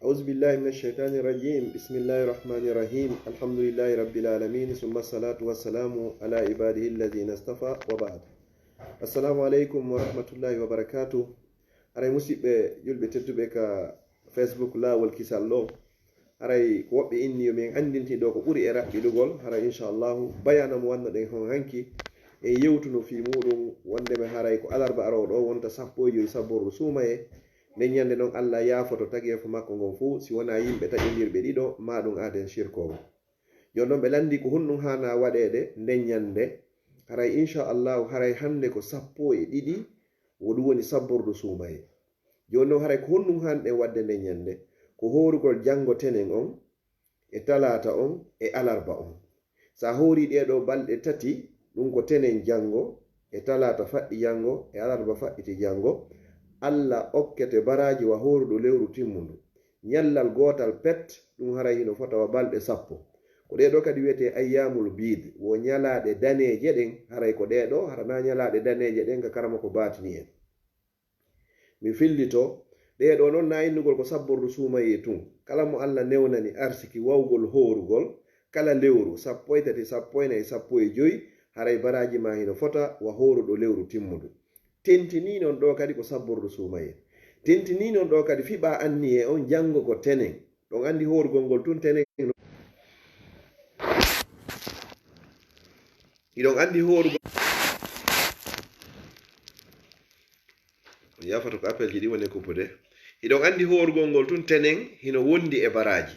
أعوذ بالله من الشيطان الرجيم بسم الله الرحمن الرحيم الحمد لله رب العالمين ثم الصلاة والسلام على عباده الذين اصطفى وبعد السلام عليكم ورحمة الله وبركاته أراي مسيبة يلبي تتبع فيسبوك لا والكسالو أراي وقت إني يومين عندي تدوك أوري إراك بدوغول أراي إن شاء الله بيانا موانا دين هون هنكي e yewtuno fi muɗum wondeme haray ko alarba aroɗo wonta sappo e joyi sabborru suumaye nden ñande noon allah yaafoto tageefo makko ngon fuu si wona yimɓe taƴodirɓe ɗiɗo maɗum aden shirkowo jon noon ɓe landi ko honɗum hana waɗede nden ñande haray inchallahu haray hande ko sappo e ɗiɗi woɗum woni sabbordu suumaye jon noon haray ko honɗum hanɗe wadde nden ñande ko horugol janngo tenen on e talata on e alarba on sa hori ɗeɗo balɗe tati ɗum ko tenen jango e talata faɗɗi jango e alarba faɗɗiti jango allah okkete baraji wa horuɗo lewru timmundu ñallal gotal pet ɗum haray hino fotawa balɗe sappo ko ɗeɗo kadi wiyete ayyamul bid wo ñalaɗe daneje ɗen haray ko ɗeɗo harana ñalaɗe daneje ɗen ka karama ko batini en mi fillito ɗeɗo noon na innugol ko sabbordu suumaye tun kala mo allah newnani arsiki wawgol horugol kala lewru sappo e tati sappo e nayi sappo e joyi haray baraji ma hino fota wa horuɗo lewru timmudu tentini non ɗo kadi ko sabbordu suumaye tentini non ɗo kadi fiɓa anni e on jango ko tenen ɗon andi horugol ngol tun tenen iɗon andi horugol yafato ko appel ji ɗi woni kuppude iɗon andi horugol ngol tun tenen hino wondi e baraji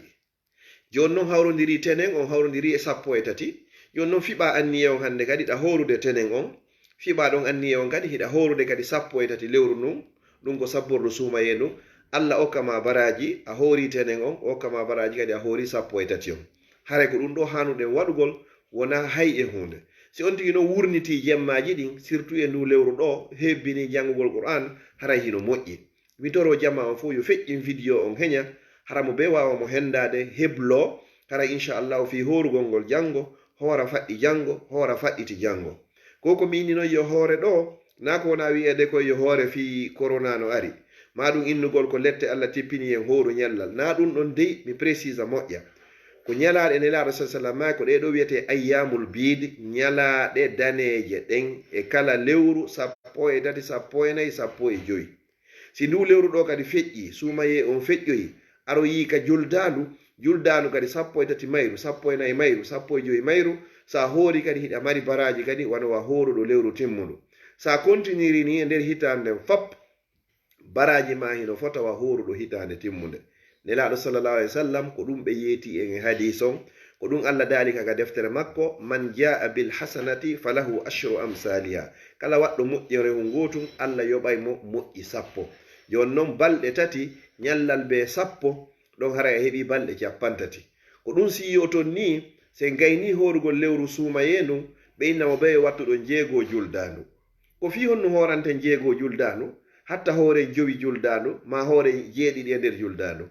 joni noon hawrodiri tenen on hawrodiri e sappo e tati joni noon fiɓa anniye on hande kadi ɗa horude tenen on fiɓa ɗon anniye on kadi hiɗa horude kadi sappo e tati lewru ndun ɗum ko sabbordu suumaye ndu allah okkama baraji a hori tenen on okkama baraji kadi a hori sappo e tati on haray ko ɗum ɗo hanuɗen waɗugol wona hay e hunde si on tigi no wurniti jemmaji ɗin surtout e ndu lewru ɗo hebbini janngugol qur'an haray hino moƴƴi mi toro jamma on fo yo feƴƴin vidéo on heña haramo be wawa mo hendade heblo haray inchallahu fi horugol ngol janngo hoora faɗɗi jango hoora faɗɗiti jango koko mi inni noon yo hoore ɗo na ko wona wiyede koye yo hoore fi corona no ari ma ɗum innugol ko lette allah teppini en hooru ñallal na ɗum ɗon dey mi précisa moƴƴa ko ñalaɗe nelaɗo sa sallam ma ko ɗeɗo wiyete ayyamul bid ñalaɗe daneje ɗen e kala lewru sappo e tati sappo e nayi sappo e joyi si ndu lewru ɗo kadi feƴƴi suumaye on feƴƴoyi aro yi ka juldanu kadi sappo e tati mayru sappo e nayi mayru sappo e joyi mayru sa hoori kadi hiɗa mari baraji kadi wanowa horuɗo lewru timmudu sa continiri ni e nder hitande fap baraji ma hino fotawa horuɗo hitande timmude nelaɗo sallallahu alaihi wasallam ko ɗum ɓe yeeti en e hadis on ko ɗum allah daali kaga deftere makko man jaa bil hasanati falahu ashru amsaliha kala waɗɗo moƴƴere hu gotum allah yoɓay mo moƴƴi sappo joni noon balɗe tati ñallal be sappo ɗon haray a heɓi balɗe capantati ko ɗum siyo ton ni se gayni horugol lewru suumaye ndun ɓe innamo ɓe wattuɗo jeego juldandu ko fi honno horante jeego juldandu hatta hoore jowi juldandu ma hoore jeeɗiɗi e nder juldandu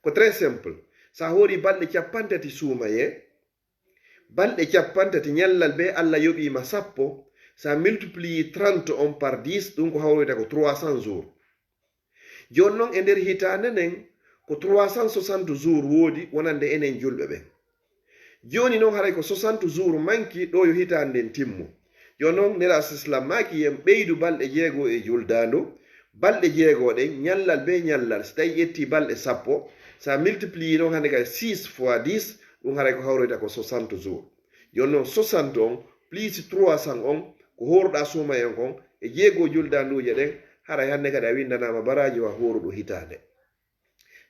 ko très simple sa hoori balɗe capantati suumaye balɗe capantati ñallal be allah yoɓima sappo sa multiplie 30 on par 10 ɗum ko hawroyta ko 300 jours joni noon e nder hitande nden ko 360 jours woodi wonande enen julɓe ɓen joni noon haray ko 60 jours manki ɗo yo hitande nden timmo joni noon nela sislam maki yen ɓeydu balɗe jeego e juldandu balɗe jeego ɗen ñallal be ñallal so tawi ƴetti balɗe sappo sa multiplie noon hande kay 6 fois 10 ɗum haray ko hawroyta ko 60 jours joni noon 60 on plus 300 on ko horuɗa suuma en kon e jeego juldanduje ɗen haray hande kadi a windanama baraji wa horuɗo hitande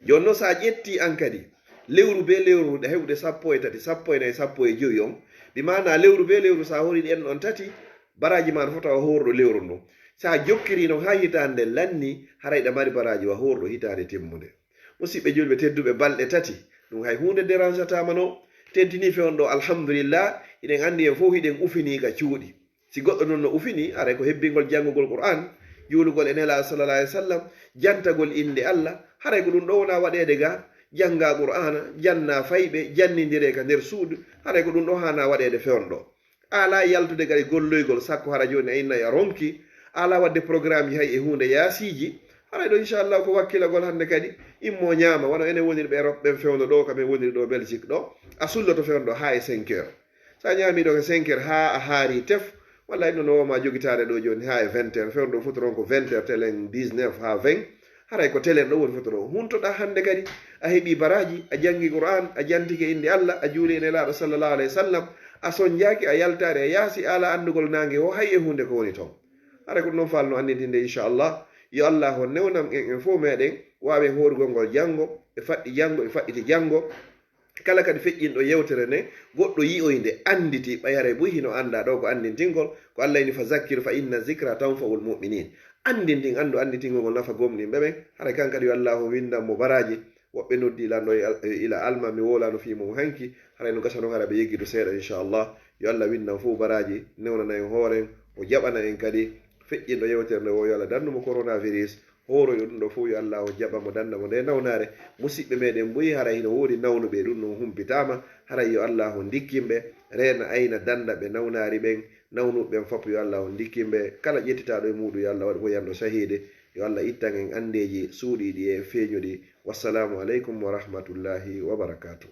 joni noon sa ƴetti an kadi lewru be lewru ɗa hewde sappo e tati sappo e nayi sappo e joyi on ɗi mana lewru be lewru sa horiɗi en ɗon tati baraji ma fotawa horuɗo lewru ndun sa jokkiri noon ha hitande lanni haray ɗa mari baraji wa horuɗo hitande timmude musidɓe julɓe tedduɓe balɗe tati ɗum hay hunde dérangeatama no tentini fewon ɗo alhamdulillah iɗen andi en fof hiɗen ufini ka cuuɗi si goɗɗo noon no ufini aray ko hebbingol janngugol qur'an juulugol e nela sallallahu alaihi wasallam jantagol inde allah haray ko ɗum ɗo wona waɗede ga janga qur'ana janna fayɓe jannidire ka nder suudu haray ko ɗum ɗo hana waɗede fewon ɗo ala yaltude kadi golloygol sakko hara joni a innayi a ronki ala wadde programme ji hay e hunde yaasiji haray ɗo inchallah ko wakkilagol hannde kadi immo ñaama wona enen woniri ɓe roɓe ɓen fewno ɗo kamen woniri ɗo belgique ɗo a sulloto fewno ɗo ha e 5 heures sa ñaamiɗo ko 5 heures ha a haari tef walla inno no woma jogitade ɗo joni ha e 20 heures fewno ɗo fotoron ko 20 heures telen 19 ha 20 haray ko telen ɗo woni fotoron huntoɗa hannde kadi a heeɓi baraji a jangi qur'an a jantike inde allah a juuli ene laaɗo sallllahu alayhi wa sallam a soñjaki a yaltare a yaasi ala andugol nangue o hay e hunde ko woni toon haray ko noon falno andintinde inchallah yo allah o newnam en fof meɗen wawen horugol ngol janngo e faɗɗi janngo e faɗɗiti janngo kala kadi feƴƴinɗo yewtere nde goɗɗo yi'oyde anditi ɓayare buy hino anda ɗo ko andintingol ko allah ini fa zakkir fa inna zicra tanfaul muminin andintin andu anditingol ngol nafa gomɗinɓe ɓen haray kan kadi yo allah o windanmo baraji woɓɓe noddi ilanɗo ila alma mi wolano fimo hanki haray no gasa noon hara ɓe yeggido seeɗa inchallah yo allah windan fof baraji newnana en hooren o jaɓana en kadi feƴƴinɗo yewtere nde o yo allah dandumo coronavirus horoyo ɗum ɗo fof yo allah o jaɓamo dandamo nde nawnare musidɓe meɗen boyi hara hino woodi nawnuɓe ɗum ɗum humpitama haray yo allah o dikkimɓe reena ayna danda ɓe nawnari ɓen nawnuɓe ɓen fop yo allah o dikkimɓe kala ƴettitaɗo e muɗum yo allah waɗa ko yanɗo sahide yo allah ittan en andeji suuɗiɗi e feeñuɗi wassalamu aleykum wa rahmatullahi wa barakatuh